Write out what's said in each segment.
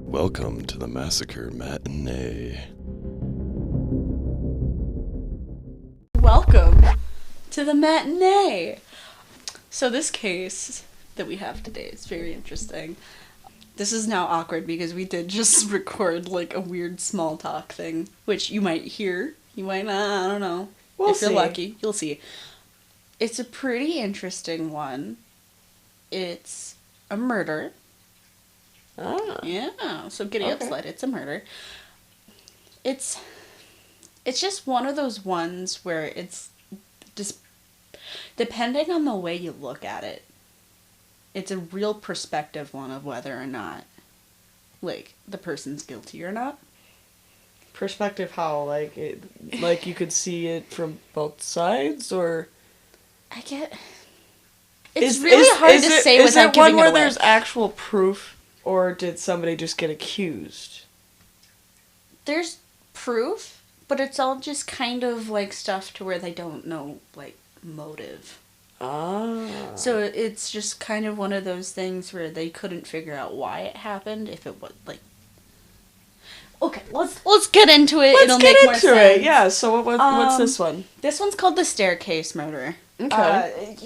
Welcome to the Massacre Matinee. Welcome to the matinee. So this case that we have today is very interesting. This is now awkward because we did just record like a weird small talk thing, which you might hear, you might not, I don't know. If you're lucky, you'll see. It's a pretty interesting one. It's a murder. Ah. Yeah, so Giddyup slut, it's a murder. It's just one of those ones where it's just, depending on the way you look at it, it's a real perspective one of whether or not, like, the person's guilty or not. Perspective how? Like you could see it from both sides, or? It's really hard to say without giving it away. Is it one where there's actual proof, or did somebody just get accused? There's proof, but it's all just kind of like stuff to where they don't know, like, motive. Ah. So it's just kind of one of those things where they couldn't figure out why it happened, if it was, like... Okay, let's get into it. It'll make more sense. Yeah, so what's this one? This one's called the staircase murder. Okay.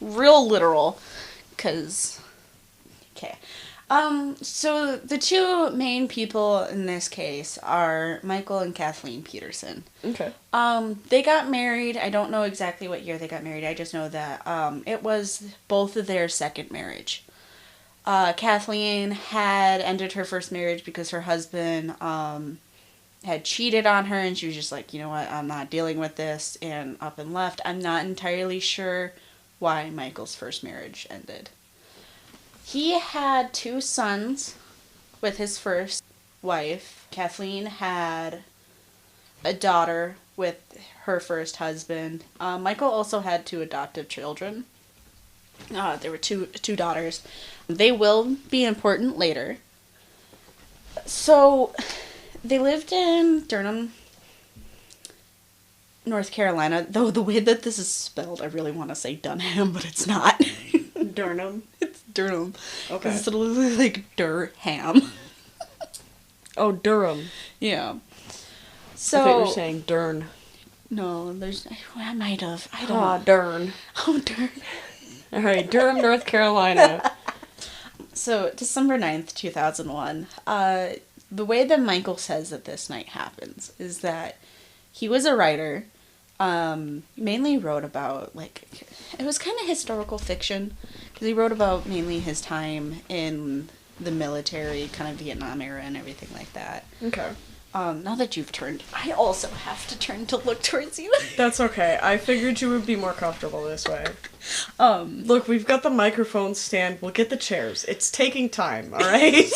Real literal, because... Okay. So the two main people in this case are Michael and Kathleen Peterson. Okay. They got married. I don't know exactly what year they got married. I just know that it was both of their second marriage. Kathleen had ended her first marriage because her husband had cheated on her, and she was just like, you know what, I'm not dealing with this, and up and left. I'm not entirely sure why Michael's first marriage ended. He had 2 sons with his first wife. Kathleen had a daughter with her first husband. Michael also had 2 adoptive children. There were two daughters. They will be important later. So, they lived in Durham, North Carolina. Though the way that this is spelled, I really want to say Dunham, but it's not. Durham. It's Durham. Okay. It's literally like Durham. Oh, Durham. Yeah. So. I thought you were saying Dern. No, there's. I might have. I don't know. Dern. Oh, Dern. All right, Durham, North Carolina. So, December 9th, 2001. The way that Michael says that this night happens is that he was a writer. Mainly wrote about, like, it was kind of historical fiction, because he wrote about mainly his time in the military, kind of Vietnam era and everything like that. Okay. Now that you've turned, I also have to turn to look towards you. That's okay. I figured you would be more comfortable this way. Look, we've got the microphone stand. We'll get the chairs. It's taking time, all right?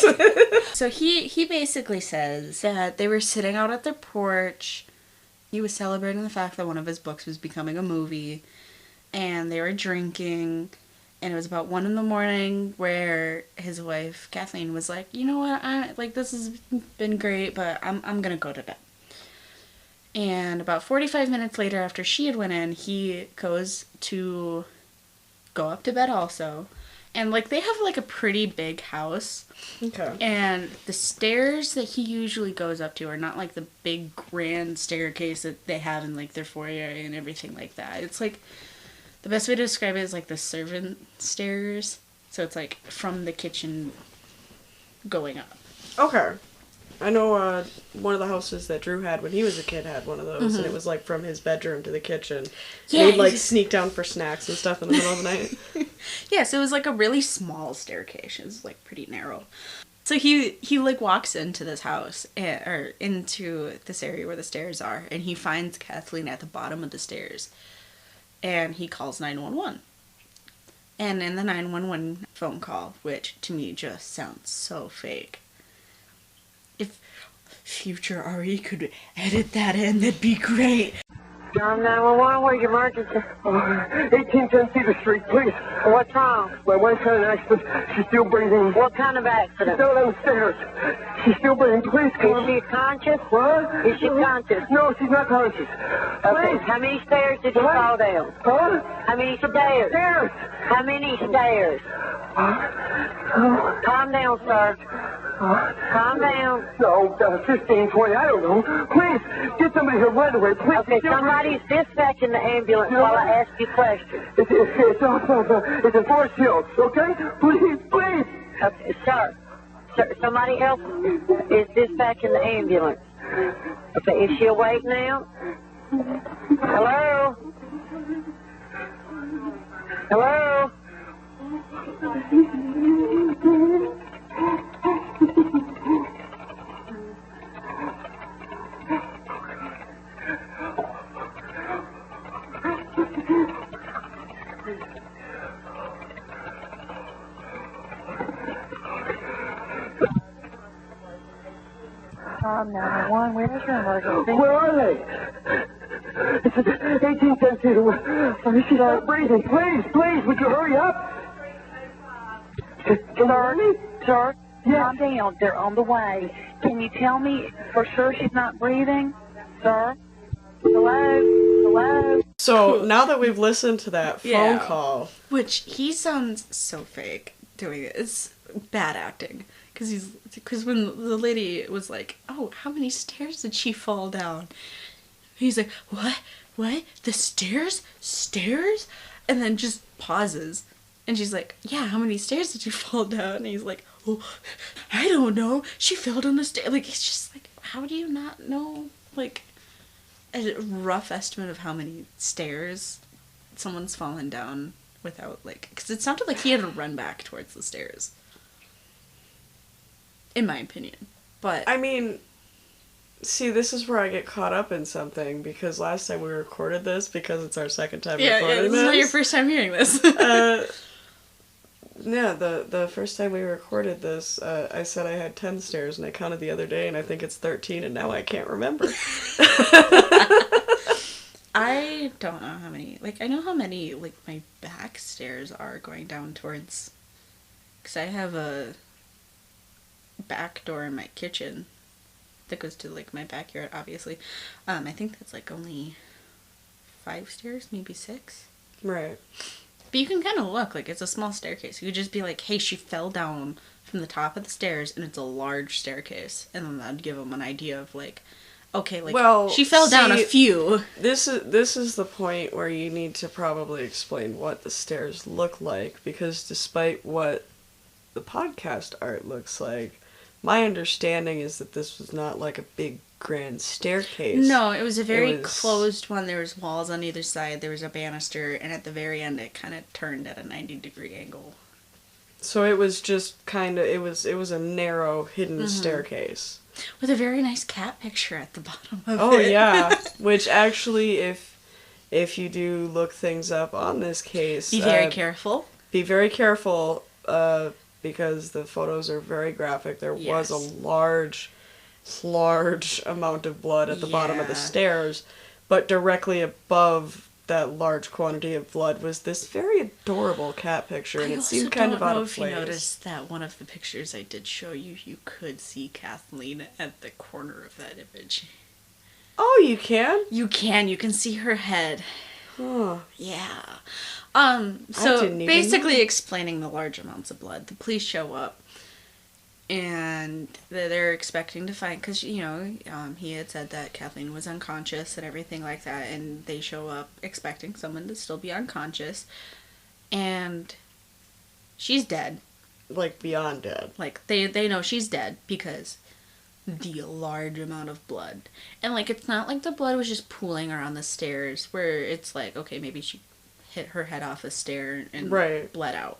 So he basically says that they were sitting out at their porch. He was celebrating the fact that one of his books was becoming a movie, and they were drinking, and it was about 1 a.m. where his wife, Kathleen, was like, you know what, this has been great, but I'm gonna go to bed. And about 45 minutes later, after she had went in, he goes to go up to bed also. And, they have, a pretty big house. Okay. And the stairs that he usually goes up to are not, the big grand staircase that they have in, their foyer and everything like that. It's, the best way to describe it is, the servant stairs. So it's, from the kitchen going up. Okay. I know one of the houses that Drew had when he was a kid had one of those, and it was, from his bedroom to the kitchen. Yeah, and he'd, sneak down for snacks and stuff in the middle of the night. Yeah, so it was, a really small staircase. It was, pretty narrow. So he walks into this house, or into this area where the stairs are, and he finds Kathleen at the bottom of the stairs. And he calls 911. And in the 911 phone call, which to me just sounds so fake, if future RE could edit that in, that'd be great. John 911, where's your emergency? 1810 Cedar Street, please. What's wrong? My wife had an accident. She's still breathing. What kind of accident? She's down on the stairs. She's still breathing. Please come. Is she conscious? What? Is she conscious? No, she's not conscious. Okay. How many stairs did you fall down? Huh? How many stairs? Stairs. How many stairs? Calm down, sir. Calm down. No, 15, 20, I don't know. Please, get somebody here right away, please. Okay, somebody's dispatching the ambulance while I ask you questions. It's in Forest Hills, okay? Please, please. Okay, sir, somebody else is dispatching the ambulance. Okay, is she awake now? Hello? Hello? Tom 911, where's your emergency? Where are they? It's 1810 Cedar. She's not breathing. Please, would you hurry up? Can you hear me? Sir, Yes. calm down. They're on the way. Can you tell me for sure she's not breathing? Sir? Hello? So now that we've listened to that phone call, Which he sounds so fake doing it. It's bad acting. Because when the lady was like, oh, how many stairs did she fall down? He's like, what? The stairs? Stairs? And then just pauses. And she's like, yeah, how many stairs did you fall down? And he's like, oh, I don't know. She fell down the stairs. Like, it's just like, how do you not know, like, a rough estimate of how many stairs someone's fallen down without, like, because it sounded like he had to run back towards the stairs. In my opinion. But I mean, see, this is where I get caught up in something, because last time we recorded this, because it's our second time recording this is not your first time hearing this. Yeah, the first time we recorded this, I said I had 10 stairs, and I counted the other day, and I think it's 13, and now I can't remember. I don't know how many. Like, I know how many, like, my back stairs are going down towards... Because I have a back door in my kitchen that goes to, like, my backyard, obviously. I think that's, like, only 5 stairs, maybe 6. Right. But you can kind of look, like, it's a small staircase. You could just be like, hey, she fell down from the top of the stairs, and it's a large staircase. And then that'd give them an idea of, like, okay, like, well, she fell down a few. This is the point where you need to probably explain what the stairs look like, because despite what the podcast art looks like, my understanding is that this was not like a big grand staircase. No, it was a very closed one. There was walls on either side. There was a banister, and at the very end, it kind of turned at a 90-degree angle. So it was just kind of, it was a narrow, hidden staircase. With a very nice cat picture at the bottom of it. Oh, yeah. Which actually, if you do look things up on this case... Be very careful. Be very careful, because the photos are very graphic. There was a large amount of blood at the bottom of the stairs, but directly above that large quantity of blood was this very adorable cat picture, and it seemed kind of out of place. I don't know if you noticed that one of the pictures I did show you, you could see Kathleen at the corner of that image. Oh, you can? You can see her head. Huh. Yeah. So basically explaining the large amounts of blood, the police show up, and they're expecting to find, because, you know, he had said that Kathleen was unconscious and everything like that, and they show up expecting someone to still be unconscious, and she's dead. Like, beyond dead. Like, they know she's dead because the large amount of blood. And, like, it's not like the blood was just pooling around the stairs, where it's like, okay, maybe she hit her head off a stair and bled out.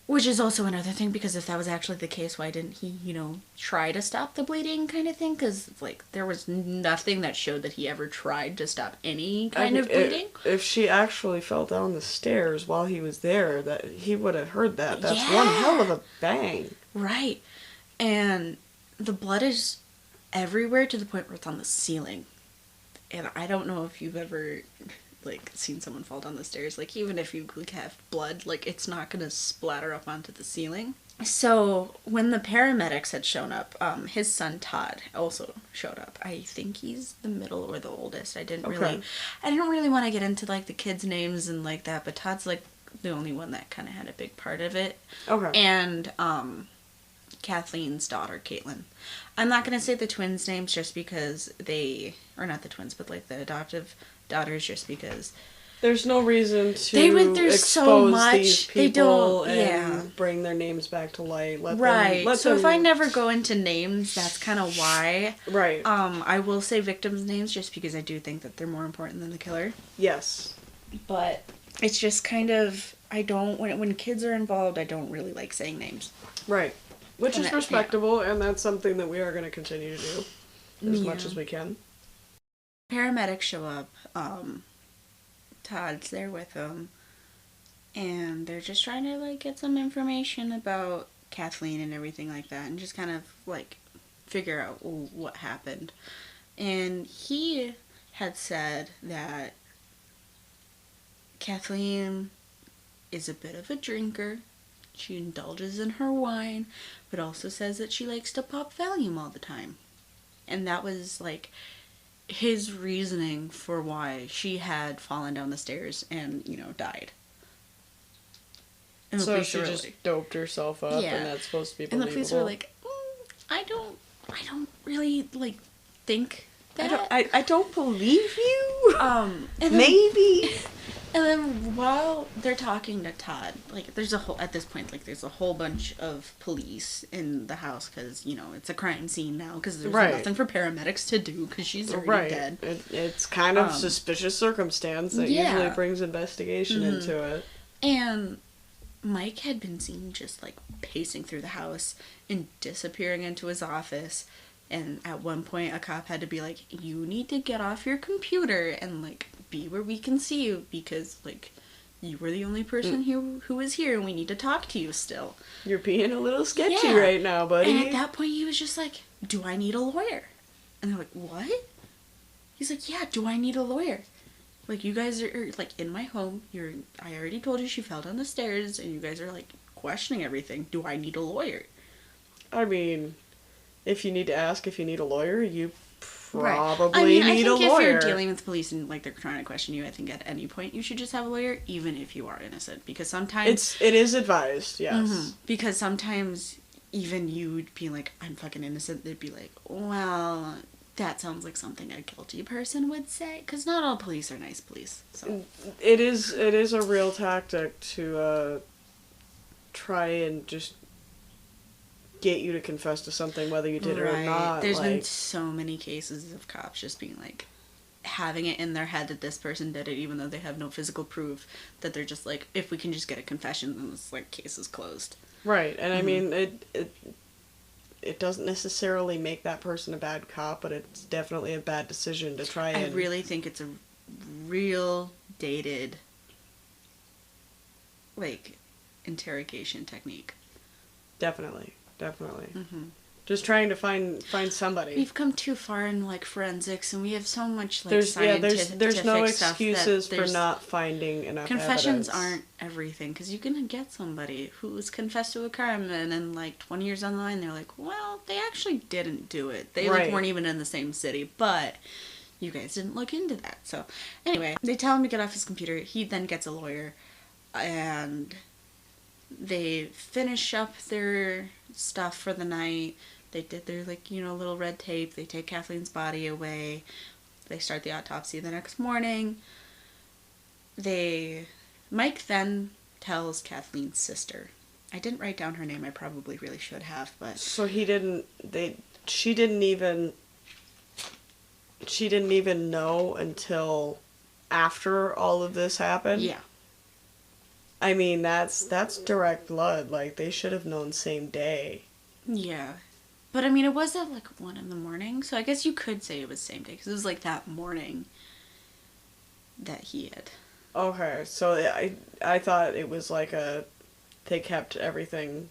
Which is also another thing, because if that was actually the case, why didn't he, you know, try to stop the bleeding kind of thing? Because, like, there was nothing that showed that he ever tried to stop any kind of bleeding. If she actually fell down the stairs while he was there, that he would have heard that. That's one hell of a bang. Right. And the blood is everywhere to the point where it's on the ceiling. And I don't know if you've ever... like, seen someone fall down the stairs. Like, even if you have blood, like, it's not gonna splatter up onto the ceiling. So, when the paramedics had shown up, his son Todd also showed up. I think he's the middle or the oldest. I didn't really want to get into, like, the kids' names and like that, but Todd's, like, the only one that kind of had a big part of it. Okay. And, Kathleen's daughter, Caitlin. I'm not going to say the twins' names just because or not the twins, but like the adoptive daughters, just because there's no reason to they went through expose so much. these people they don't, and bring their names back to light. So if I never go into names, that's kind of why. Right. I will say victims' names just because I do think that they're more important than the killer. Yes. But it's just kind of, I don't, when kids are involved, I don't really like saying names. Right. Which is respectable, and that's something that we are going to continue to do as much as we can. Paramedics show up. Todd's there with them, and they're just trying to like get some information about Kathleen and everything like that, and just kind of like figure out what happened. And he had said that Kathleen is a bit of a drinker. She indulges in her wine, but also says that she likes to pop Valium all the time. And that was like his reasoning for why she had fallen down the stairs and, died. And so she just doped herself up, and that's supposed to be believable. And the police were like, I don't really, like, think that. I don't believe you. And then, maybe. And then while they're talking to Todd, like, there's a whole bunch of police in the house because, it's a crime scene now because there's nothing for paramedics to do because she's already dead. It's kind of suspicious circumstance that usually brings investigation into it. And Mike had been seen just, like, pacing through the house and disappearing into his office. And at one point, a cop had to be like, you need to get off your computer and, like, be where we can see you because, like, you were the only person who was here and we need to talk to you still. You're being a little sketchy right now, buddy. And at that point, he was just like, do I need a lawyer? And they're like, what? He's like, yeah, do I need a lawyer? Like, you guys are, like, in my home. I already told you she fell down the stairs and you guys are, like, questioning everything. Do I need a lawyer? I mean, if you need to ask if you need a lawyer, you probably I need a think lawyer. If you're dealing with police and, like, they're trying to question you, I think at any point you should just have a lawyer, even if you are innocent. Because sometimes... It is advised, yes. Mm-hmm. Because sometimes even you being like, I'm fucking innocent, they'd be like, well, that sounds like something a guilty person would say. Because not all police are nice police. So It is a real tactic to try and just get you to confess to something, whether you did it or not. There's been so many cases of cops just being like, having it in their head that this person did it, even though they have no physical proof, that they're just like, if we can just get a confession, then this, like, case is closed. Right, and I mean, it doesn't necessarily make that person a bad cop, but it's definitely a bad decision to try and... I really think it's a real dated, like, interrogation technique. Definitely. Mm-hmm. Just trying to find somebody. We've come too far in, like, forensics, and we have so much, like, there's no excuses for not finding enough confessions evidence. Aren't everything, because you can get somebody who's confessed to a crime, and then, like, 20 years down the line, they're like, well, they actually didn't do it. They, like, weren't even in the same city, but you guys didn't look into that. So, anyway, they tell him to get off his computer. He then gets a lawyer, and they finish up their stuff for the night. They did their, like, little red tape. They take Kathleen's body away. They start the autopsy the next morning. Mike then tells Kathleen's sister. I didn't write down her name. I probably really should have, but... So she didn't even know until after all of this happened? Yeah. I mean, that's direct blood. Like, they should have known same day. Yeah. But, I mean, it was at, like, 1 a.m, so I guess you could say it was same day, because it was, like, that morning that he had. Okay, so I thought it was, like, they kept everything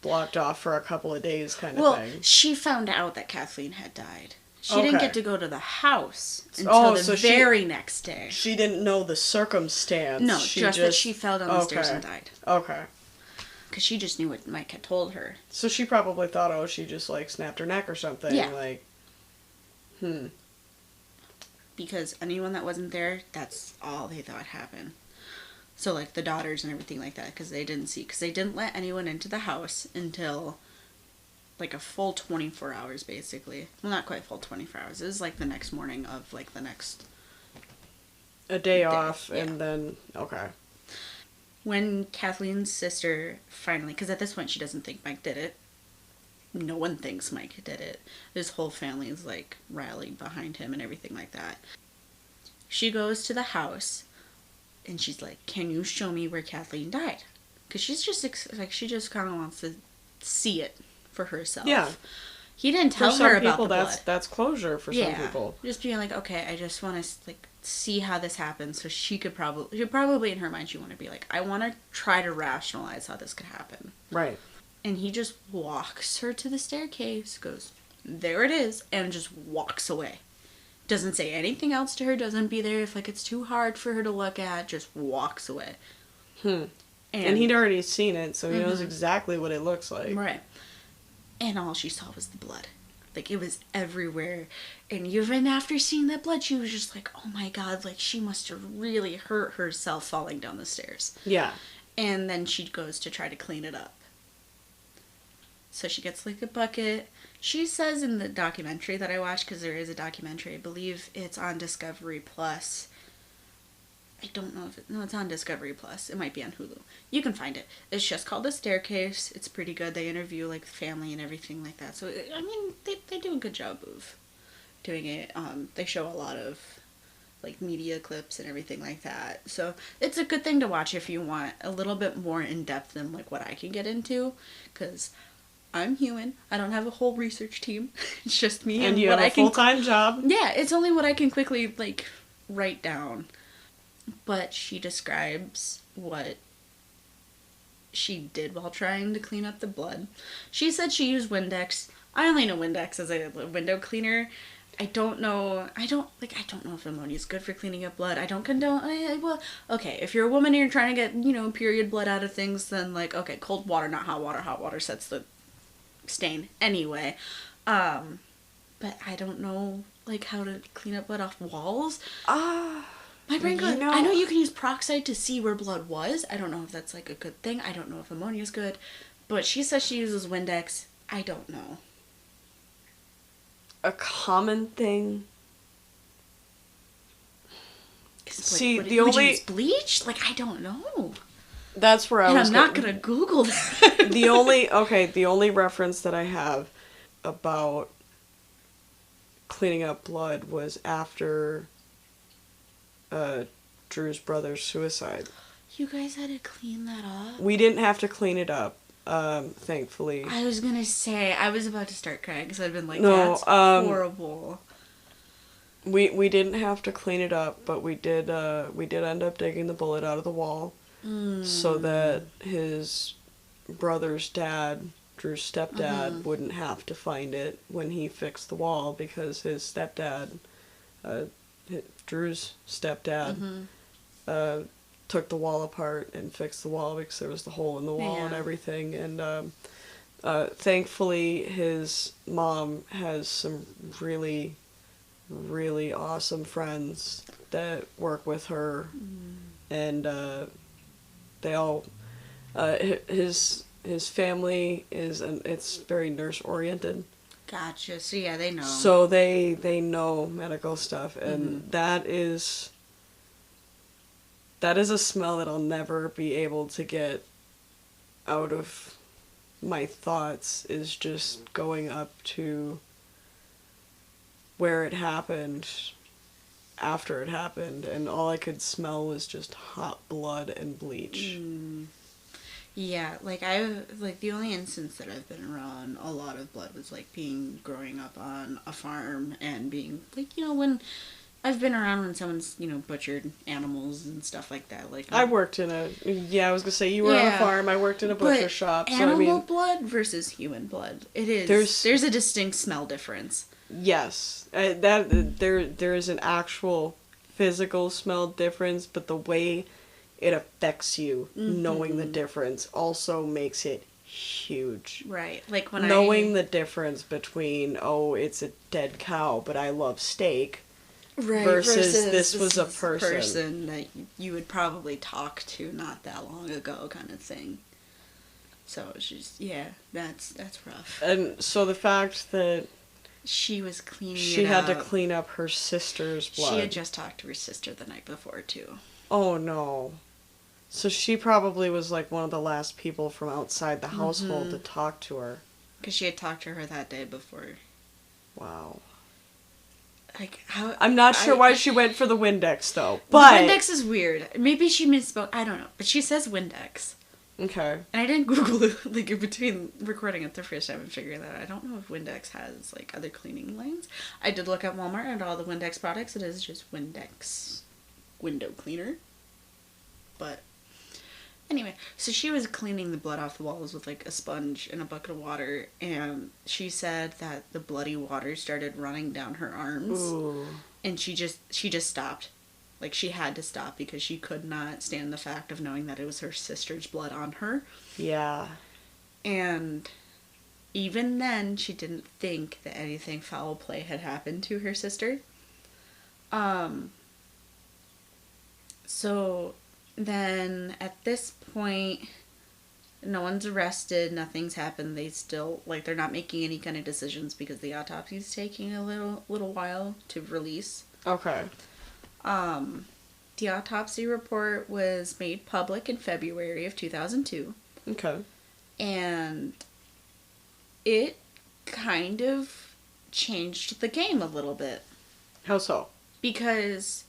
blocked off for a couple of days kind of thing. Well, she found out that Kathleen had died. She didn't get to go to the house until the very next day. She didn't know the circumstance. No, just that she fell down the stairs and died. Okay. Because she just knew what Mike had told her. So she probably thought, she just, like, snapped her neck or something. Yeah. Like, Because anyone that wasn't there, that's all they thought happened. So, like, the daughters and everything like that, because they didn't let anyone into the house until, like, a full 24 hours, basically. Well, not quite full 24 hours. It was, like, the next morning of, like, the next... A day off, yeah. and then... Okay. When Kathleen's sister finally... Because at this point, she doesn't think Mike did it. No one thinks Mike did it. His whole family is, like, rallied behind him and everything like that. She goes to the house... And she's like, can you show me where Kathleen died? Because she's just, like, she just kind of wants to see it for herself. Yeah. He didn't tell her about people, the blood. that's closure for some people. Just being like, okay, I just want to, like, see how this happens. So she probably in her mind, she want to be like, I want to try to rationalize how this could happen. Right. And he just walks her to the staircase, goes, there it is, and just walks away. Doesn't say anything else to her, doesn't be there if, like, it's too hard for her to look at, just walks away. And he'd already seen it, so he knows exactly what it looks like. Right. And all she saw was the blood. Like, it was everywhere. And even after seeing that blood, she was just like, oh my god, like, she must have really hurt herself falling down the stairs. Yeah. And then she goes to try to clean it up. So she gets, like, a bucket. She says in the documentary that I watched, because there is a documentary, I believe it's on Discovery Plus. I don't know if no, it's on Discovery Plus. It might be on Hulu. You can find it. It's just called The Staircase. It's pretty good. They interview, like, the family and everything like that. So, I mean, they do a good job of doing it. They show a lot of, like, media clips and everything like that. So, it's a good thing to watch if you want a little bit more in-depth than, like, what I can get into. Because I'm human. I don't have a whole research team. It's just me and you have a full-time job. Yeah, it's only what I can quickly, like, write down. But she describes what she did while trying to clean up the blood. She said she used Windex. I only know Windex as a window cleaner. I don't know if ammonia is good for cleaning up blood. I don't condone. Well, okay, if you're a woman and you're trying to get, period blood out of things, then, like, okay, cold water, not hot water. Hot water sets the stain anyway. But I don't know, like, how to clean up blood off walls. My brain goes, I know you can use peroxide to see where blood was. I don't know if that's, like, a good thing. I don't know if ammonia is good. But she says she uses Windex. I don't know. A common thing. See, would you use bleach? Like, I don't know. That's where I'm not gonna Google that. the only reference that I have about cleaning up blood was after Drew's brother's suicide. You guys had to clean that up? We didn't have to clean it up, thankfully. I was gonna say, I was about to start crying because I'd been like, no, that's horrible. We didn't have to clean it up, but we did end up digging the bullet out of the wall so that his brother's dad, Drew's stepdad, wouldn't have to find it when he fixed the wall, because his stepdad, Drew's stepdad, took the wall apart and fixed the wall because there was the hole in the wall and everything. And thankfully, his mom has some really, really awesome friends that work with her, and they all his family it's very nurse oriented. Gotcha. So yeah, they know. So they know medical stuff, and that is a smell that I'll never be able to get out of my thoughts, is just going up to where it happened, after it happened, and all I could smell was just hot blood and bleach. Yeah, like the only instance that I've been around a lot of blood was, like, growing up on a farm and being, like, when I've been around when someone's, butchered animals and stuff like that. Like, I worked in I was gonna say, you were on a farm, I worked in a butcher shop. Animal blood versus human blood, it is, there's a distinct smell difference. Yes, there is an actual physical smell difference, but the way it affects you, knowing the difference, also makes it huge. Right, like when knowing the difference between, it's a dead cow, but I love steak, Right, versus this was a person that you would probably talk to not that long ago, kind of thing. So it's just, yeah, that's rough. And so the fact that she was cleaning she had to clean up her sister's blood. She had just talked to her sister the night before, too. Oh, no. So she probably was like one of the last people from outside the household to talk to her. Because she had talked to her that day before. Wow. Like, how... I'm not sure why she went for the Windex, though. But... The Windex is weird. Maybe she misspoke. I don't know. But she says Windex. Okay. And I didn't Google it, like, in between recording it the first time and figuring that out. I don't know if Windex has, like, other cleaning lines. I did look at Walmart and all the Windex products. It is just Windex window cleaner. But... Anyway, so she was cleaning the blood off the walls with, like, a sponge and a bucket of water, and she said that the bloody water started running down her arms. Ooh. And she just stopped. Like, she had to stop because she could not stand the fact of knowing that it was her sister's blood on her. Yeah. And even then, she didn't think that anything foul play had happened to her sister. So... Then, at this point, no one's arrested, nothing's happened, they still, like, they're not making any kind of decisions because the autopsy's taking a little while to release. Okay. The autopsy report was made public in February of 2002. Okay. And it kind of changed the game a little bit. How so? Because...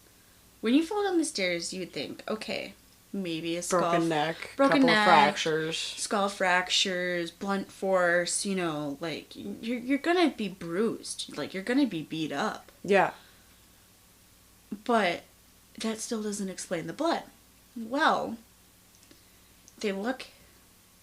when you fall down the stairs, you'd think, okay, maybe a skull... broken neck, couple of fractures. Skull fractures, blunt force, you know, like, you're gonna be bruised. Like, you're gonna be beat up. Yeah. But that still doesn't explain the blood. Well, they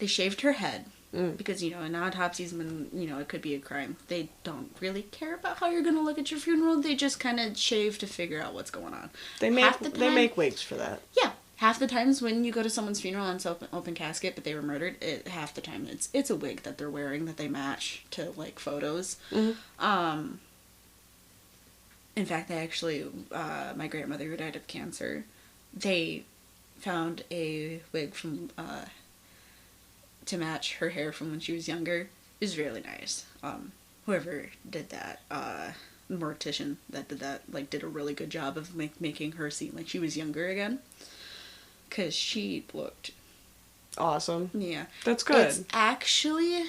shaved her head. Because, you know, in autopsies, when, you know, it could be a crime, they don't really care about how you're going to look at your funeral. They just kind of shave to figure out what's going on. They make wigs for that. Yeah. Half the times when you go to someone's funeral and it's open casket, but they were murdered, half the time it's a wig that they're wearing that they match to, like, photos. Mm-hmm. In fact, they actually, my grandmother who died of cancer, they found a wig from... to match her hair from when she was younger. It was really nice. Whoever did that, the mortician that did that, like, did a really good job of making her seem like she was younger again. 'Cause she looked... awesome. Yeah. That's good. It's actually...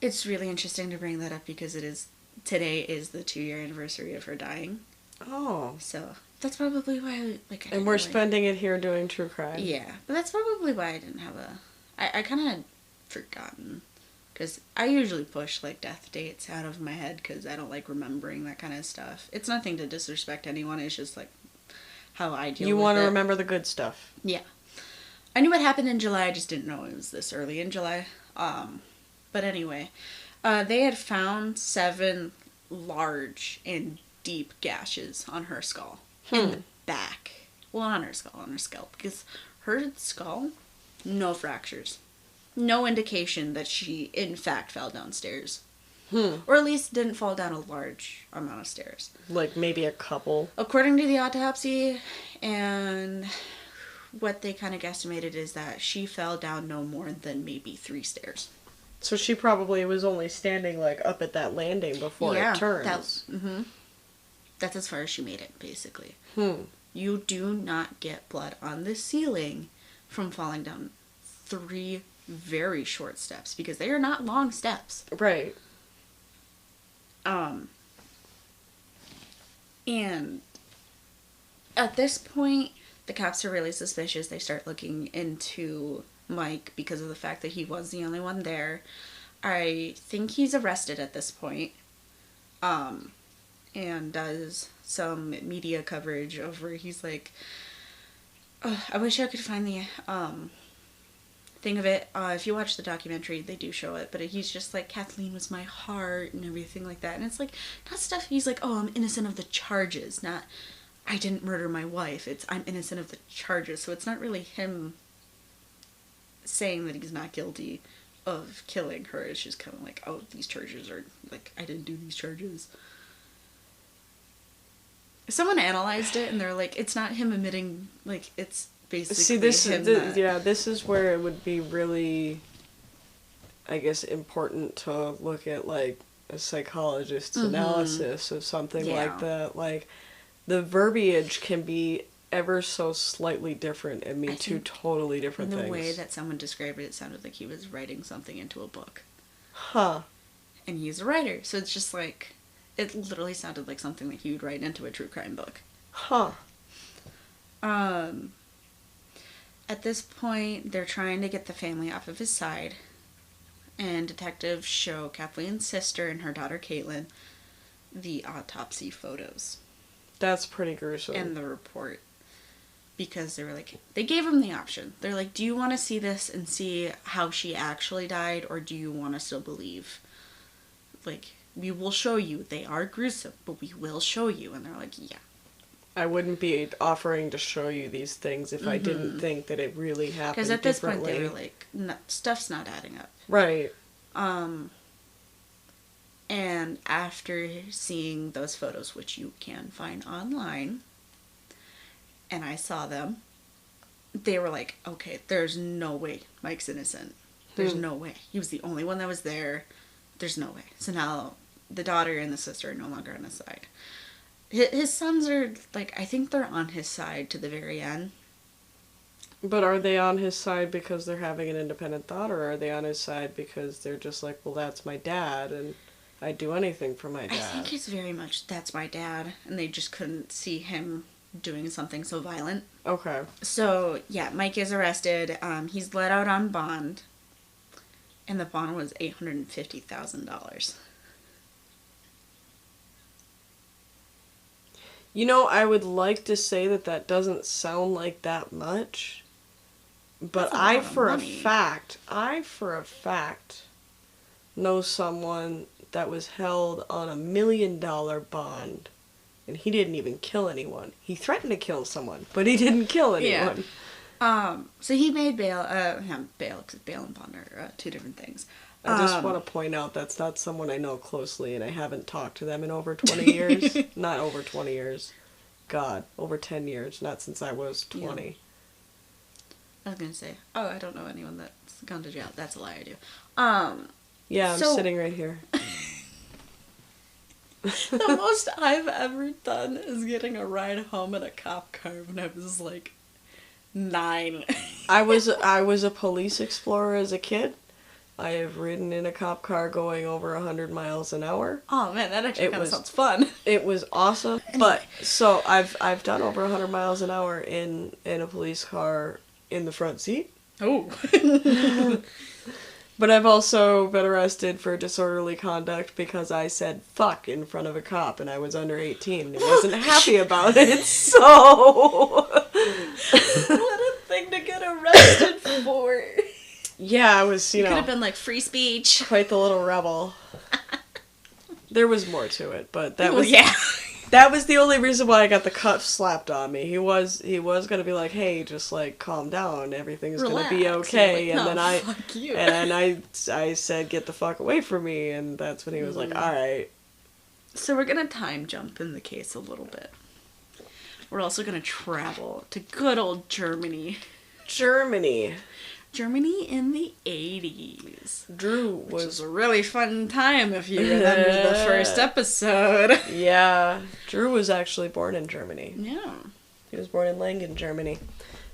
it's really interesting to bring that up because today is the 2-year anniversary of her dying. Oh. So... that's probably why, like... and we're spending it here doing true crime. Yeah. But that's probably why I didn't have I kind of had forgotten. Because I usually push, like, death dates out of my head because I don't like remembering that kind of stuff. It's nothing to disrespect anyone. It's just, like, how I deal with it. You want to remember the good stuff. Yeah. I knew what happened in July. I just didn't know it was this early in July. But anyway. They had found 7 large and deep gashes on her skull. In the back. Well, on her skull, on her scalp. Because her skull, no fractures. No indication that she, in fact, fell downstairs. Or at least didn't fall down a large amount of stairs. Like, maybe a couple. According to the autopsy, and what they kind of guesstimated is that she fell down no more than maybe 3 stairs. So she probably was only standing, like, up at that landing before it turns. That's as far as she made it, basically. You do not get blood on the ceiling from falling down 3 very short steps, because they are not long steps. Right. And at this point, the cops are really suspicious. They start looking into Mike because of the fact that he was the only one there. I think he's arrested at this point. And does some media coverage over, he's like, oh, I wish I could find the thing of it. If you watch the documentary, they do show it, but he's just like, Kathleen was my heart and everything like that. And it's like, not stuff, he's like, oh, I'm innocent of the charges, not, I didn't murder my wife. It's, I'm innocent of the charges. So it's not really him saying that he's not guilty of killing her. It's just kind of like, oh, these charges are, like, I didn't do these charges. Someone analyzed it, and they're like, it's not him admitting, like, it's basically this is where it would be really, I guess, important to look at, like, a psychologist's analysis of something like that. Like, the verbiage can be ever so slightly different and mean two totally different things. The way that someone described it, it sounded like he was writing something into a book. Huh. And he's a writer, so it's just like, it literally sounded like something that he would write into a true crime book. Huh. At this point, they're trying to get the family off of his side, and detectives show Kathleen's sister and her daughter Caitlin the autopsy photos. That's pretty gruesome. And the report. Because they were like, they gave him the option. They're like, do you want to see this and see how she actually died, or do you want to still believe? Like, we will show you. They are gruesome, but we will show you. And they're like, yeah. I wouldn't be offering to show you these things if I didn't think that it really happened. Because at this point, they were like, no, stuff's not adding up. Right. And after seeing those photos, which you can find online, and I saw them, they were like, okay, there's no way Mike's innocent. There's no way. He was the only one that was there. There's no way. So now the daughter and the sister are no longer on his side. His sons are, like, I think they're on his side to the very end. But are they on his side because they're having an independent thought, or are they on his side because they're just like, well, that's my dad, and I'd do anything for my dad? I think it's very much, that's my dad, and they just couldn't see him doing something so violent. Okay. So, yeah, Mike is arrested. He's let out on bond, and the bond was $850,000. You know, I would like to say that doesn't sound like that much, but I for a fact know someone that was held on $1 million bond, and he didn't even kill anyone. He threatened to kill someone, but he didn't kill anyone. Yeah. So he made bail, because bail and bond are two different things. I just want to point out that's not someone I know closely, and I haven't talked to them in over 20 years. Not over 20 years. God, over 10 years. Not since I was 20. Yeah. I was going to say, I don't know anyone that's gone to jail. That's a lie, I do. Yeah, I'm sitting right here. The most I've ever done is getting a ride home in a cop car when I was, like, 9. I was a police explorer as a kid. I have ridden in a cop car going over 100 miles an hour. Oh man, that actually kind of sounds fun. It was awesome. But so I've done over 100 miles an hour in a police car in the front seat. Oh. But I've also been arrested for disorderly conduct because I said fuck in front of a cop and I was under 18 and wasn't happy about it. So what a thing to get arrested for. Yeah, I was, you know... could have been like, free speech. Quite the little rebel. There was more to it, but that was... yeah. That was the only reason why I got the cuffs slapped on me. He was gonna be like, hey, just, like, calm down. Everything's gonna be okay. Like, and then fuck you. And I said, get the fuck away from me. And that's when he was like, alright. So we're gonna time jump in the case a little bit. We're also gonna travel to good old Germany. Germany in the 80s. Which was a really fun time if you remember the first episode. Yeah. Drew was actually born in Germany. Yeah. He was born in Langen, Germany.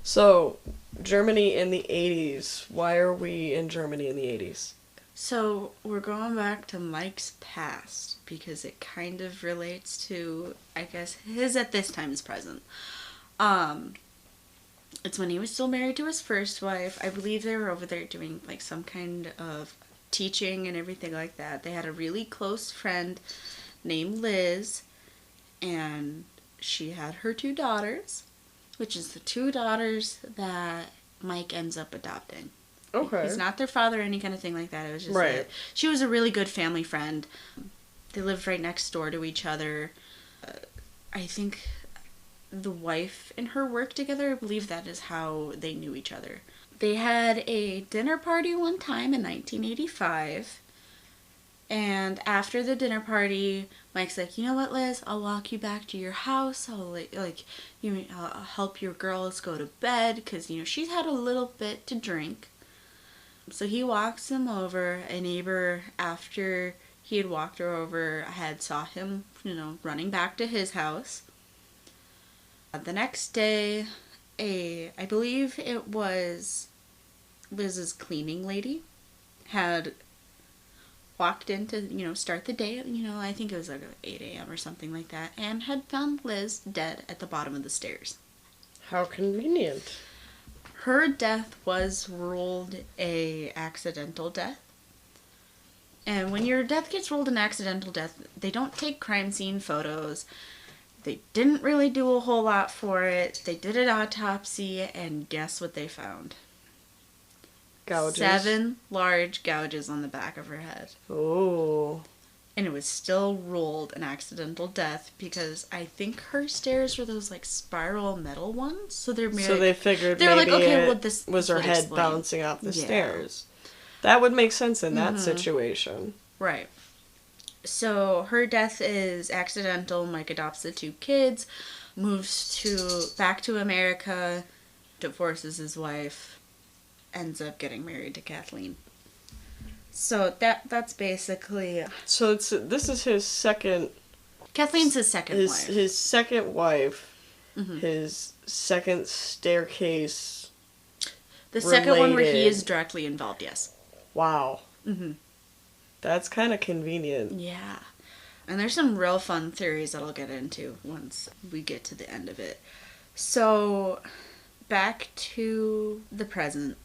So, Germany in the 80s. Why are we in Germany in the 80s? So, we're going back to Mike's past because it kind of relates to, I guess, his at this time's present. It's when he was still married to his first wife. I believe they were over there doing, like, some kind of teaching and everything like that. They had a really close friend named Liz, and she had her 2 daughters, which is the 2 daughters that Mike ends up adopting. Okay. He's not their father or any kind of thing like that. It was just right. She was a really good family friend. They lived right next door to each other. I think... the wife and her worked together. I believe that is how they knew each other. They had a dinner party one time in 1985, And after the dinner party, Mike's like, you know what, Liz? I'll walk you back to your house. I'll I'll help your girls go to bed because she's had a little bit to drink. So he walks them over. A neighbor, after he had walked her over, saw him, running back to his house. The next day, I believe it was Liz's cleaning lady, had walked in to, start the day, I think it was like 8 a.m. or something like that, and had found Liz dead at the bottom of the stairs. How convenient. Her death was ruled a accidental death. And when your death gets ruled an accidental death, they don't take crime scene photos. They didn't really do a whole lot for it. They did an autopsy, and guess what they found? Gouges. 7 large gouges on the back of her head. Oh. And it was still ruled an accidental death because I think her stairs were those like spiral metal ones. So they figured maybe this was her head bouncing off the stairs. That would make sense in that situation. Right. So her death is accidental. Mike adopts the 2 kids, moves back to America, divorces his wife, ends up getting married to Kathleen. So that's basically. So this is his second. Kathleen's his second wife. His second wife. Mm-hmm. His second staircase. The second one where he is directly involved. Yes. Wow. Mm-hmm. That's kind of convenient. Yeah. And there's some real fun theories that I'll get into once we get to the end of it. So, back to the present.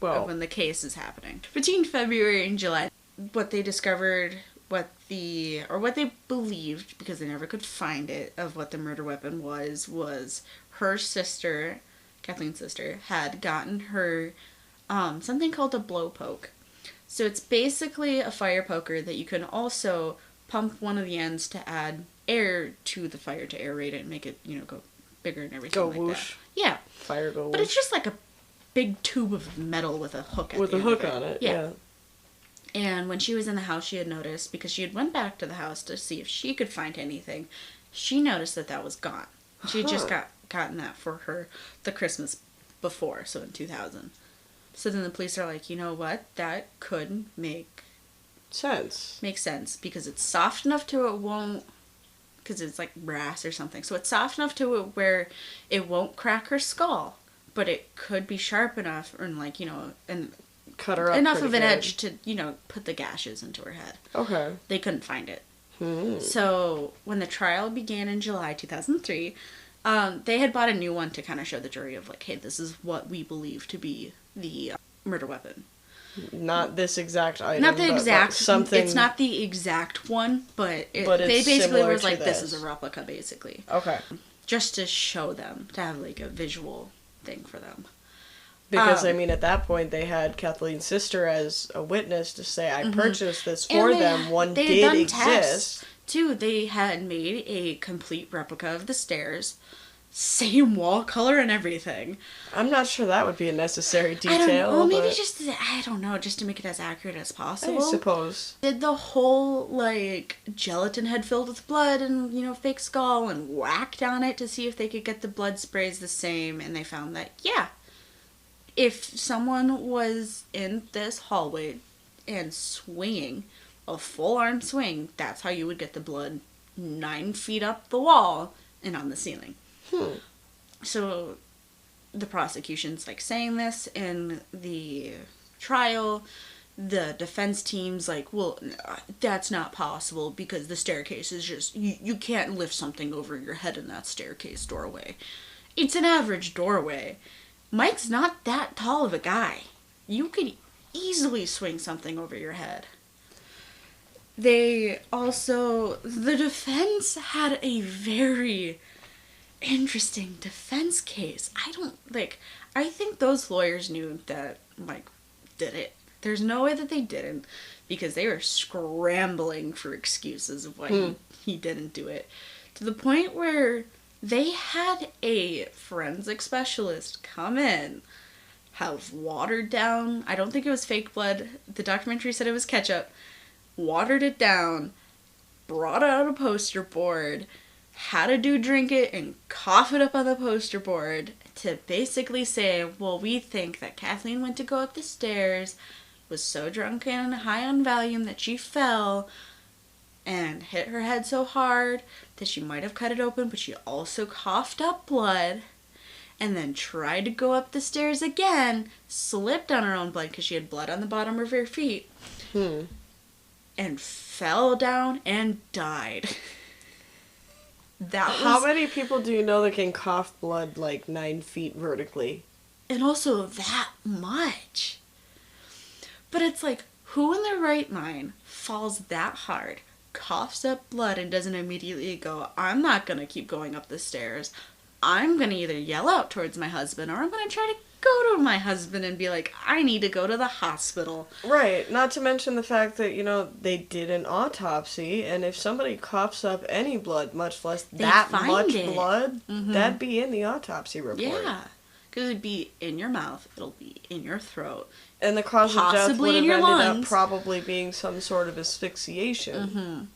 Well, when the case is happening. Between February and July, what they discovered, what they believed, because they never could find it, of what the murder weapon was her sister, Kathleen's sister, had gotten her something called a blow poke. So it's basically a fire poker that you can also pump one of the ends to add air to the fire to aerate it and make it, go bigger and everything like whoosh. That. Yeah. Fire go whoosh. But it's just like a big tube of metal with a hook on it. Yeah. And when she was in the house, she had noticed, because she had went back to the house to see if she could find anything, she noticed that was gone. She had just gotten that for her the Christmas before, so in 2000. So then the police are like, you know what? That could make sense. Makes sense, because it's soft enough to it won't, because it's like brass or something. So it's soft enough to it where it won't crack her skull. But it could be sharp enough, or and cut her up enough of an good. Edge to, put the gashes into her head. Okay. They couldn't find it. So when the trial began in July 2003, they had bought a new one to kind of show the jury of like, hey, this is what we believe to be the murder weapon. Not this exact item. Not the exact. Something. It's not the exact one, but they basically was like, this is a replica, basically. Okay. Just to show them, to have like a visual thing for them. Because, at that point, they had Kathleen's sister as a witness to say, I purchased this for them. One did exist. Tests, too. They had made a complete replica of the stairs. Same wall color and everything. I'm not sure that would be a necessary detail. I don't know, just to make it as accurate as possible. I suppose. Did the whole, gelatin head filled with blood and, fake skull and whacked on it to see if they could get the blood sprays the same, and they found that, yeah, if someone was in this hallway and swinging, a full arm swing, that's how you would get the blood 9 feet up the wall and on the ceiling. So the prosecution's saying this in the trial. The defense team's like, well, that's not possible because the staircase is just, you can't lift something over your head in that staircase doorway. It's an average doorway. Mike's not that tall of a guy. You could easily swing something over your head. The defense had a very interesting defense case. I think those lawyers knew that Mike did it. There's no way that they didn't, because they were scrambling for excuses of why he didn't do it. To the point where they had a forensic specialist come in, have watered down, I don't think it was fake blood, the documentary said it was ketchup, watered it down, brought out a poster board, had a dude drink it and cough it up on the poster board to basically say, well, we think that Kathleen went to go up the stairs, was so drunk and high on Valium that she fell and hit her head so hard that she might have cut it open, but she also coughed up blood, and then tried to go up the stairs again, slipped on her own blood because she had blood on the bottom of her feet, and fell down and died. How many people do you know that can cough blood like 9 feet vertically? And also that much. But it's like, who in their right mind falls that hard, coughs up blood, and doesn't immediately go, I'm not going to keep going up the stairs. I'm going to either yell out towards my husband, or I'm going to try to go to my husband and be like, I need to go to the hospital. Right. Not to mention the fact that, you know, they did an autopsy, and if somebody coughs up any blood, much less that much blood, that'd be in the autopsy report. Yeah. Because it'd be in your mouth, it'll be in your throat. And the cause of death would have ended lungs. up probably being some sort of asphyxiation.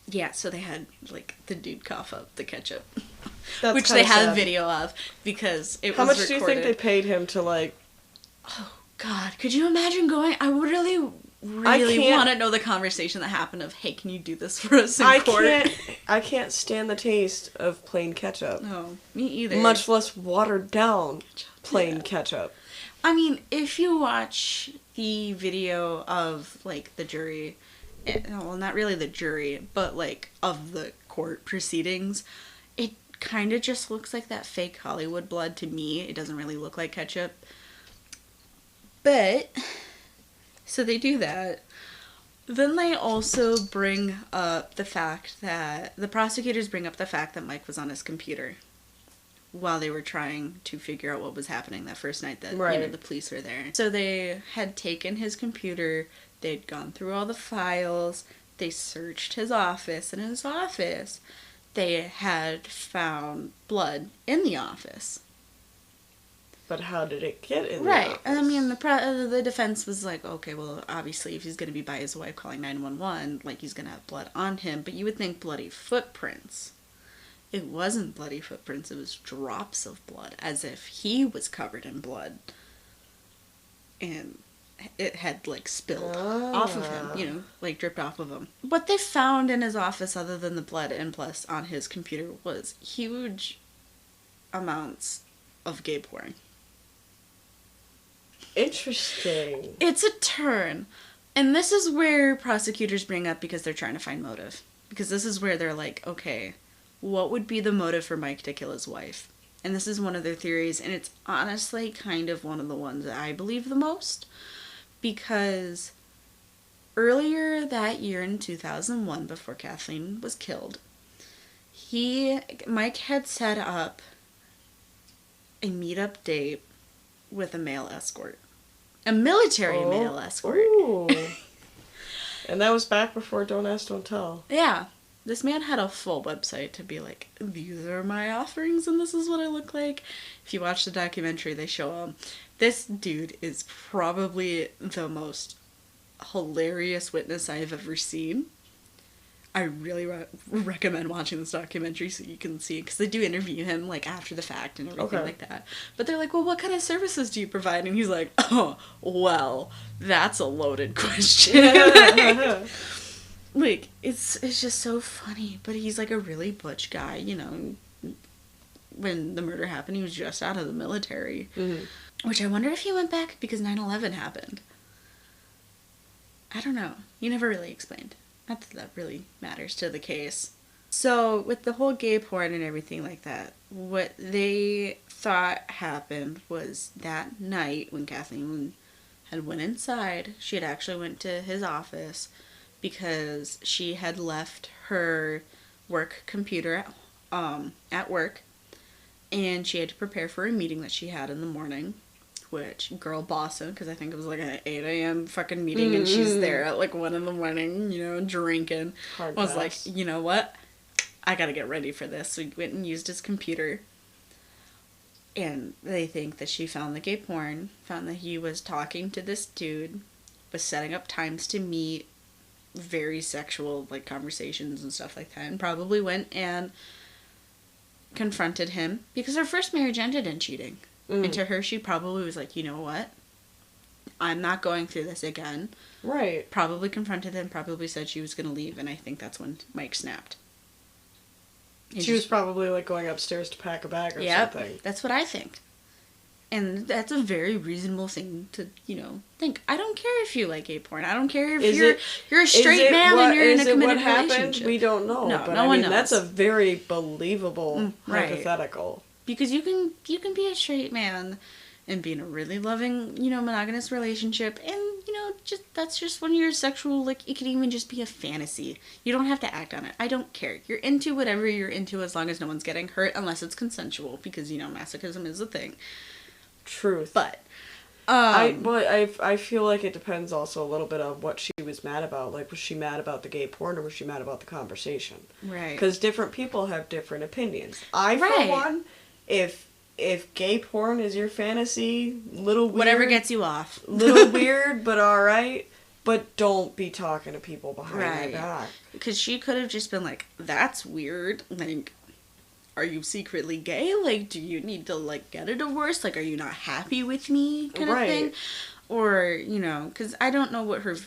Yeah, so they had, like, the dude cough up the ketchup. That's which they had a video of, because it was recorded. How much do you think they paid him to, like... Oh, God. Could you imagine going... I would really want to know the conversation that happened of, hey, can you do this for us in court? I can't stand the taste of plain ketchup. No, me either. Much less watered down plain ketchup. I mean, if you watch the video of, like, the jury... Well, not really the jury, but, like, of the court proceedings, it kind of just looks like that fake Hollywood blood to me. It doesn't really look like ketchup. But, so they do that. Then they also bring up the fact that, the prosecutors bring up the fact that Mike was on his computer while they were trying to figure out what was happening that first night that, you know, the police were there. So they had taken his computer, they'd gone through all the files, they searched his office, and in his office, they had found blood in the office. But how did it get in the office? And I mean, the defense was like, okay, well, obviously, if he's going to be by his wife calling 911, like, he's going to have blood on him, but you would think bloody footprints. It wasn't bloody footprints, it was drops of blood, as if he was covered in blood. And it had, like, spilled off of him, you know, like, dripped off of him. What they found in his office, other than the blood and plus on his computer, was huge amounts of gay porn. Interesting. It's a turn. And this is where prosecutors bring up, because they're trying to find motive. Because this is where they're like, okay, what would be the motive for Mike to kill his wife? And this is one of their theories, and it's honestly kind of one of the ones that I believe the most. Because earlier that year in 2001, before Kathleen was killed, Mike had set up a meetup date with a male escort. A military male escort. Ooh. And that was back before Don't Ask, Don't Tell. Yeah. This man had a full website to be like, these are my offerings and this is what I look like. If you watch the documentary, they show him. This dude is probably the most hilarious witness I have ever seen. I really recommend watching this documentary so you can see, because they do interview him, like, after the fact and everything like that. But they're like, well, what kind of services do you provide? And he's like, oh, well, that's a loaded question. Like, it's just so funny. But he's, like, a really butch guy, you know. When the murder happened, he was just out of the military. Mm-hmm. Which I wonder if he went back because 9/11 happened. I don't know. He never really explained. Not that that really matters to the case. So, with the whole gay porn and everything like that, what they thought happened was that night when Kathleen had went inside, she had actually went to his office because she had left her work computer at work, and she had to prepare for a meeting that she had in the morning, which, girl bossing, because I think it was like an 8 a.m. fucking meeting, and she's there at like 1 in the morning, you know, drinking. I was like, you know what? I gotta get ready for this. So we went and used his computer, and they think that she found the gay porn, found that he was talking to this dude, was setting up times to meet very sexual, like, conversations and stuff like that, and probably went and confronted him, because her first marriage ended in cheating. And to her, she probably was like, you know what? I'm not going through this again. Right. Probably confronted him, probably said she was going to leave, and I think that's when Mike snapped. She was probably, like, going upstairs to pack a bag or something. That's what I think. And that's a very reasonable thing to, think. I don't care if you like gay porn. I don't care if you're a straight man and you're in a committed relationship. We don't know. No, but no one knows. That's a very believable hypothetical. Because you can be a straight man and be in a really loving, monogamous relationship, and, that's just when you're sexual, like, it can even just be a fantasy. You don't have to act on it. I don't care. You're into whatever you're into as long as no one's getting hurt, unless it's consensual, because, masochism is a thing. Truth. But, I feel like it depends also a little bit on what she was mad about. Like, was she mad about the gay porn, or was she mad about the conversation? Right. Because different people have different opinions. For one, if gay porn is your fantasy, little weird, whatever gets you off, little weird, but all right. But don't be talking to people behind my back. Because she could have just been like, "That's weird. Like, are you secretly gay? Like, do you need to, like, get a divorce? Like, are you not happy with me?" kind of thing. Or, because I don't know what her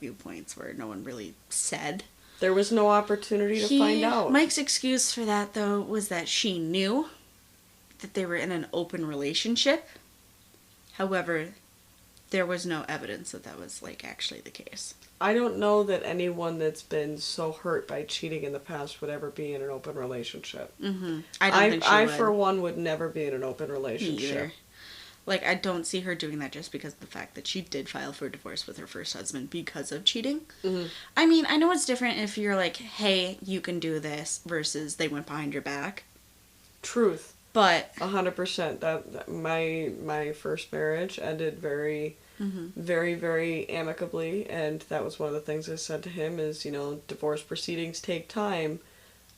viewpoints were. No one really said. There was no opportunity to find out. Mike's excuse for that, though, was that she knew that they were in an open relationship. However, there was no evidence that was, like, actually the case. I don't know that anyone that's been so hurt by cheating in the past would ever be in an open relationship. Mm-hmm. I don't think she would. I, for one, would never be in an open relationship. Me either. Like, I don't see her doing that just because of the fact that she did file for divorce with her first husband because of cheating. Mm-hmm. I mean, I know it's different if you're like, hey, you can do this, versus they went behind your back. Truth. But 100%. That my first marriage ended very, very, very amicably, and that was one of the things I said to him is, divorce proceedings take time.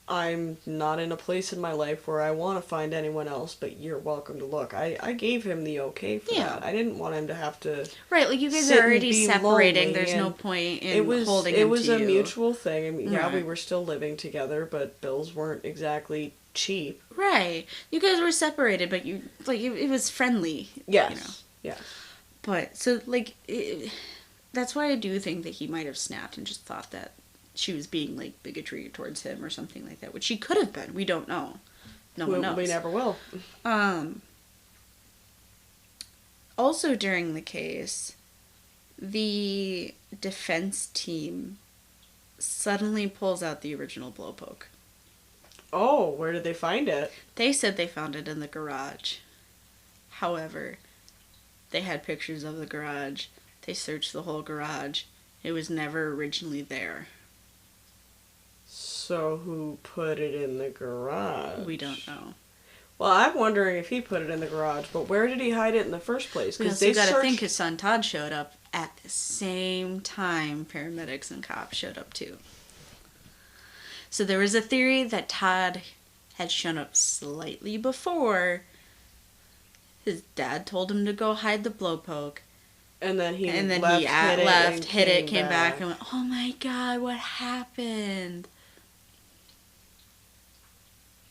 I'm not in a place in my life where I want to find anyone else, but you're welcome to look. I gave him the okay for that. I didn't want him to have to like, you guys are already separating. There's no point in holding him to you. It was a mutual thing. I mean, we were still living together, but bills weren't exactly cheap. Right. You guys were separated, but you, like, it was friendly. Yes. Yes. But, so, like, that's why I do think that he might have snapped and just thought that she was being, like, bigotry towards him or something like that, which she could have been. We don't know. No one knows. We never will. Also during the case, the defense team suddenly pulls out the original blowpoke. Oh, where did they find it? They said they found it in the garage. However, they had pictures of the garage. They searched the whole garage. It was never originally there. So who put it in the garage? We don't know. Well, I'm wondering if he put it in the garage, but where did he hide it in the first place? Because you gotta think his son Todd showed up at the same time paramedics and cops showed up too. So there was a theory that Todd had shown up slightly before. His dad told him to go hide the blowpoke. And then he left, hit it, came back, and went, "Oh my God, what happened?"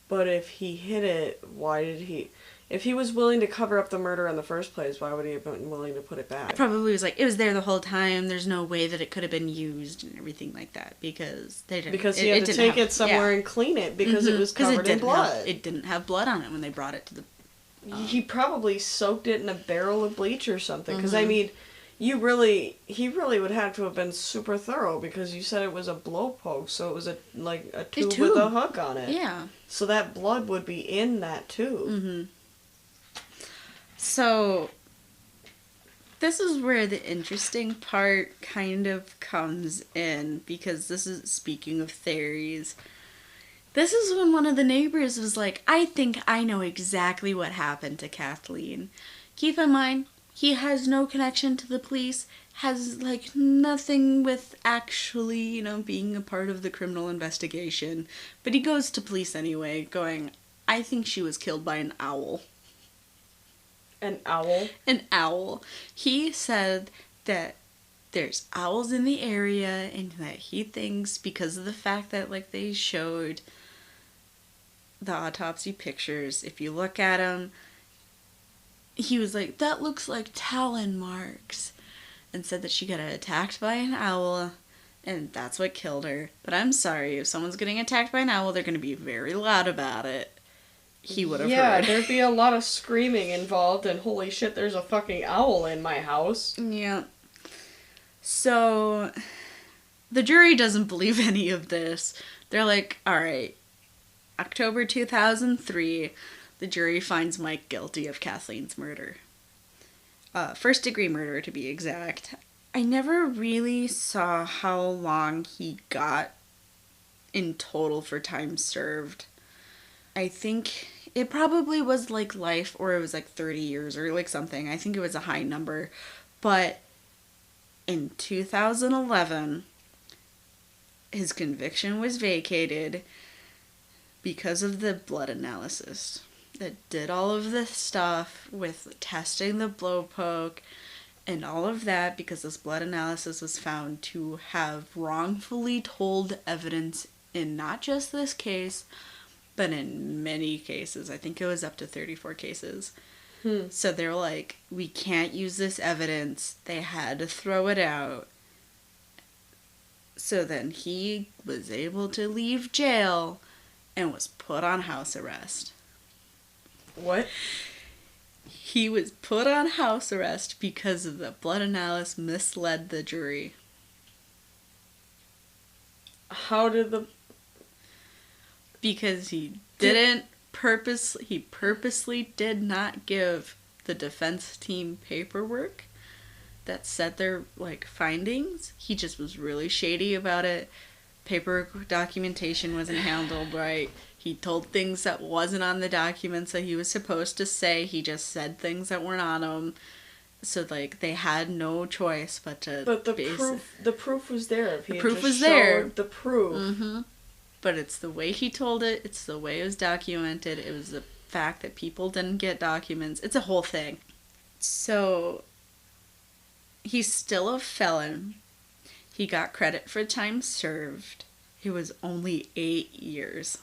But if he hid it, why did he... If he was willing to cover up the murder in the first place, why would he have been willing to put it back? Probably was like, it was there the whole time. There's no way that it could have been used and everything like that because they didn't. Because he had to take it somewhere and clean it because it was covered in blood. It didn't have blood on it when they brought it to the... He probably soaked it in a barrel of bleach or something. Because, I mean, he really would have to have been super thorough because you said it was a blowpoke, so it was a tube with a hook on it. Yeah. So that blood would be in that tube. Mm-hmm. So, this is where the interesting part kind of comes in, because this is, speaking of theories, this is when one of the neighbors was like, I think I know exactly what happened to Kathleen. Keep in mind, he has no connection to the police, has, like, nothing with actually, being a part of the criminal investigation, but he goes to police anyway, going, I think she was killed by an owl. An owl? An owl. He said that there's owls in the area, and that he thinks because of the fact that, like, they showed the autopsy pictures, if you look at them, he was like, that looks like talon marks, and said that she got attacked by an owl, and that's what killed her. But I'm sorry, if someone's getting attacked by an owl, they're going to be very loud about it. He would have heard. Yeah, there'd be a lot of screaming involved, and holy shit, there's a fucking owl in my house. Yeah. So, the jury doesn't believe any of this. They're like, alright, October 2003, the jury finds Mike guilty of Kathleen's murder. First-degree murder, to be exact. I never really saw how long he got in total for time served. I think it probably was like life, or it was like 30 years, or like something. I think it was a high number. But in 2011, his conviction was vacated because of the blood analysis that did all of this stuff with testing the blowpoke and all of that, because this blood analysis was found to have wrongfully told evidence in not just this case, but in many cases. I think it was up to 34 cases. So they're like, we can't use this evidence. They had to throw it out. So then he was able to leave jail and was put on house arrest. What? He was put on house arrest because of the blood analysis misled the jury. How did the... Because he didn't purposely did not give the defense team paperwork that said their, like, findings. He just was really shady about it. Paperwork documentation wasn't handled right. He told things that wasn't on the documents that he was supposed to say. He just said things that weren't on them. So, like, they had no choice but to... But the proof was there. If he the proof just was there. showed the proof. Mm-hmm. But it's the way he told it. It's the way it was documented. It was the fact that people didn't get documents. It's a whole thing. So, he's still a felon. He got credit for time served. It was only 8 years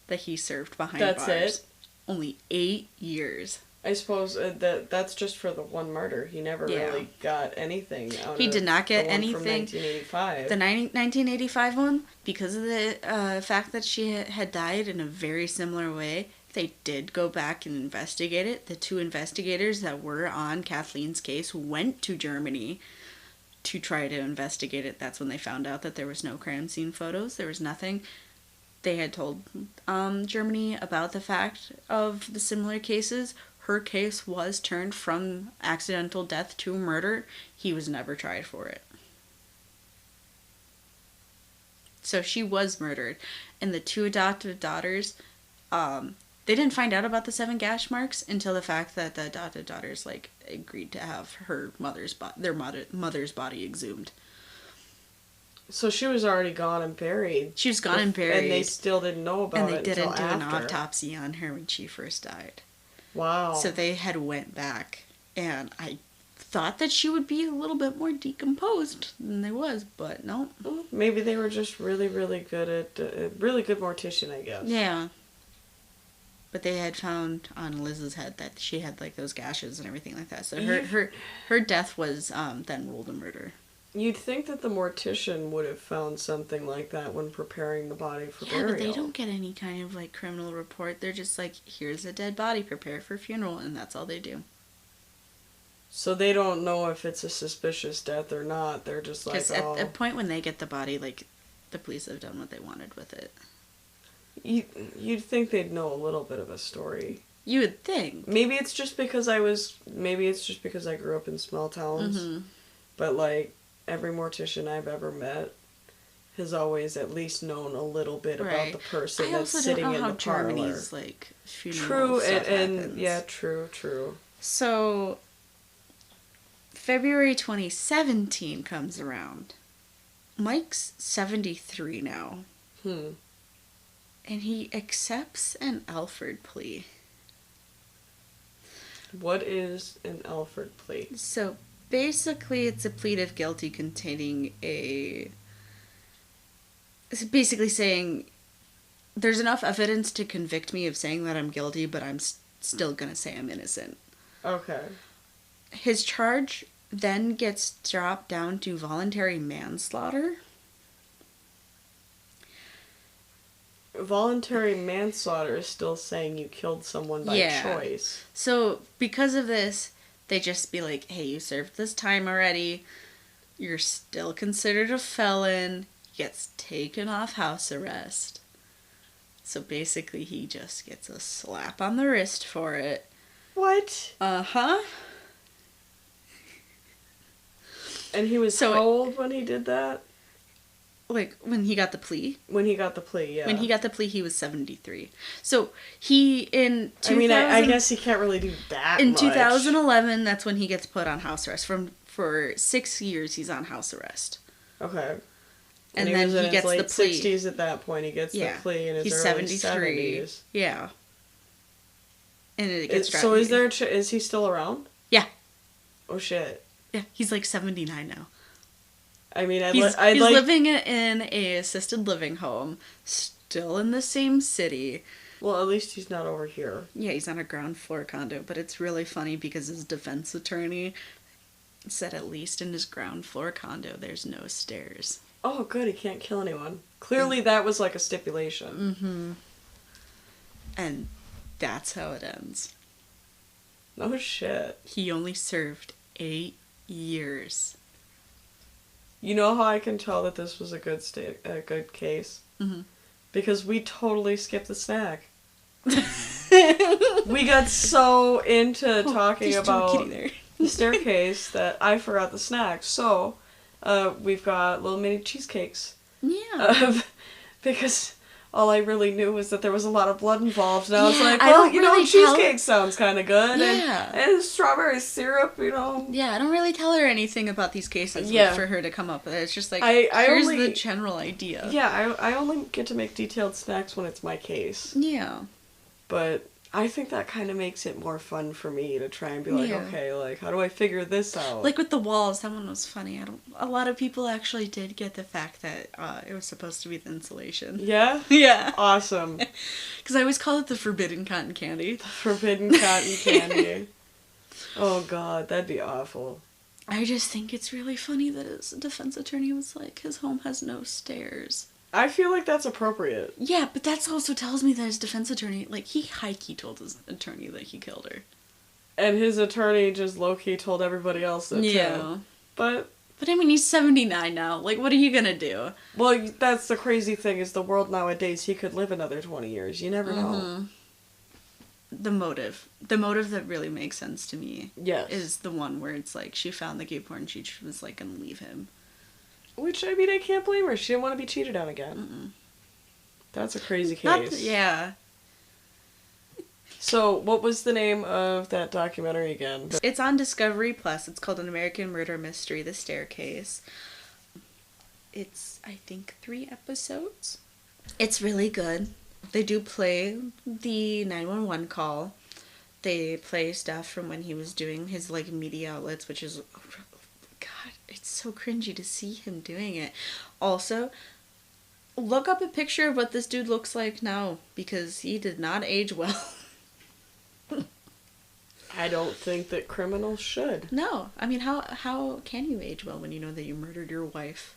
that he served behind bars. That's it? Only 8 years. I suppose that's just for the one murder. He never really got anything out of He did not get the one anything. from 1985. The 1985 one, because of the fact that she had died in a very similar way, they did go back and investigate it. The 2 investigators that were on Kathleen's case went to Germany to try to investigate it. That's when they found out that there was no crime scene photos. There was nothing. They had told Germany about the fact of the similar cases. Her case was turned from accidental death to murder. He was never tried for it. So she was murdered. And the 2 adoptive daughters, they didn't find out about the 7 gash marks until the fact that the adoptive daughters, like, agreed to have her mother's body exhumed. So she was already gone and buried. She was gone and buried. And they still didn't know about it And they until didn't do an after. autopsy on her when she first died. Wow. So they had went back, and I thought that she would be a little bit more decomposed than they was, but no. Maybe they were just really, really good at... really good mortician, I guess. Yeah. But they had found on Liz's head that she had, like, those gashes and everything like that. So her death was then ruled a murder. You'd think that the mortician would have found something like that when preparing the body for burial. But they don't get any kind of, like, criminal report. They're just like, here's a dead body, prepare for funeral, and that's all they do. So they don't know if it's a suspicious death or not. They're just like, Because at the point when they get the body, like, the police have done what they wanted with it. You'd think they'd know a little bit of a story. You would think. Maybe it's just because I grew up in small towns. Mm-hmm. But, like, every mortician I've ever met has always at least known a little bit about the person that's sitting in the parlor. Germany's, like, funeral True, stuff and happens. yeah, true. So, February 2017 comes around. Mike's 73 now. And he accepts an Alford plea. What is an Alford plea? So, basically, it's a plead of guilty containing a... It's basically saying, there's enough evidence to convict me of saying that I'm guilty, but I'm still gonna say I'm innocent. Okay. His charge then gets dropped down to voluntary manslaughter. Voluntary manslaughter is still saying you killed someone by choice. So, because of this, they just be like, hey, you served this time already. You're still considered a felon. Gets taken off house arrest. So basically, he just gets a slap on the wrist for it. What? Uh-huh. And he was how old when he did that? Like, when he got the plea? When he got the plea, yeah. When he got the plea, he was 73. So, he, in 2000... I mean, I guess he can't really do that in much. 2011, that's when he gets put on house arrest. For 6 years, he's on house arrest. Okay. And then he gets the plea. 60s at that point. He gets the plea in his early 70s. Yeah. And it gets so is he still around? Yeah. Oh, shit. Yeah, he's like 79 now. I mean, he's living in a assisted living home, still in the same city. Well, at least he's not over here. Yeah, he's on a ground floor condo, but it's really funny because his defense attorney said at least in his ground floor condo there's no stairs. Oh, good, he can't kill anyone. Clearly that was like a stipulation. Mm-hmm. And that's how it ends. No shit. He only served 8 years. You know how I can tell that this was a good case? Mm-hmm. Because we totally skipped the snack. We got so into talking about the staircase that I forgot the snack. So, we've got little mini cheesecakes. Yeah. Because all I really knew was that there was a lot of blood involved, and I was like, well, cheesecake sounds kind of good, and strawberry syrup, Yeah, I don't really tell her anything about these cases for her to come up with it. It's just like, here's the general idea. Yeah, I only get to make detailed snacks when it's my case. Yeah. But I think that kind of makes it more fun for me to try and be like, okay, like, how do I figure this out? Like with the walls, that one was funny. A lot of people actually did get the fact that it was supposed to be the insulation. Yeah? Yeah. Awesome. Because I always call it the forbidden cotton candy. The forbidden cotton candy. Oh, God, that'd be awful. I just think it's really funny that his defense attorney was like, his home has no stairs. I feel like that's appropriate. Yeah, but that also tells me that his defense attorney, like, he high-key told his attorney that he killed her. And his attorney just low-key told everybody else that too. But I mean, he's 79 now. Like, what are you gonna do? Well, that's the crazy thing, is the world nowadays, he could live another 20 years. You never know. The motive that really makes sense to me is the one where it's like, she found the gay porn, she was like gonna leave him. Which, I mean, I can't blame her. She didn't want to be cheated on again. Mm-mm. That's a crazy case. Yeah. So, what was the name of that documentary again? It's on Discovery Plus. It's called An American Murder Mystery, The Staircase. It's, I think, 3 episodes. It's really good. They do play the 911 call. They play stuff from when he was doing his, like, media outlets, which is... God, it's so cringy to see him doing it. Also, look up a picture of what this dude looks like now, because he did not age well. I don't think that criminals should. No. I mean, how can you age well when you know that you murdered your wife?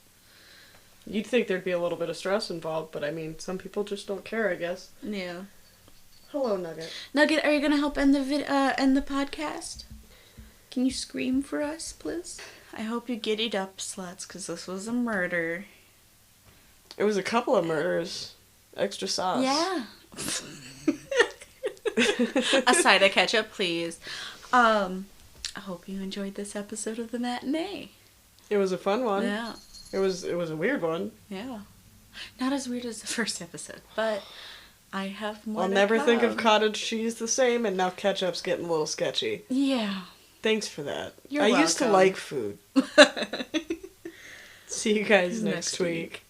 You'd think thered be a little bit of stress involved, but I mean, some people just don't care, I guess. Yeah. Hello, Nugget. Nugget, are you gonna help end the podcast? Can you scream for us, please? I hope you giddied up, sluts, because this was a murder. It was a couple of murders. Extra sauce. Yeah. A side of ketchup, please. I hope you enjoyed this episode of The Matinee. It was a fun one. Yeah. It was a weird one. Yeah. Not as weird as the first episode, but I have more. I'll never think of cottage cheese the same, and now ketchup's getting a little sketchy. Yeah. Thanks for that. You're welcome. Used to like food. See you guys next week.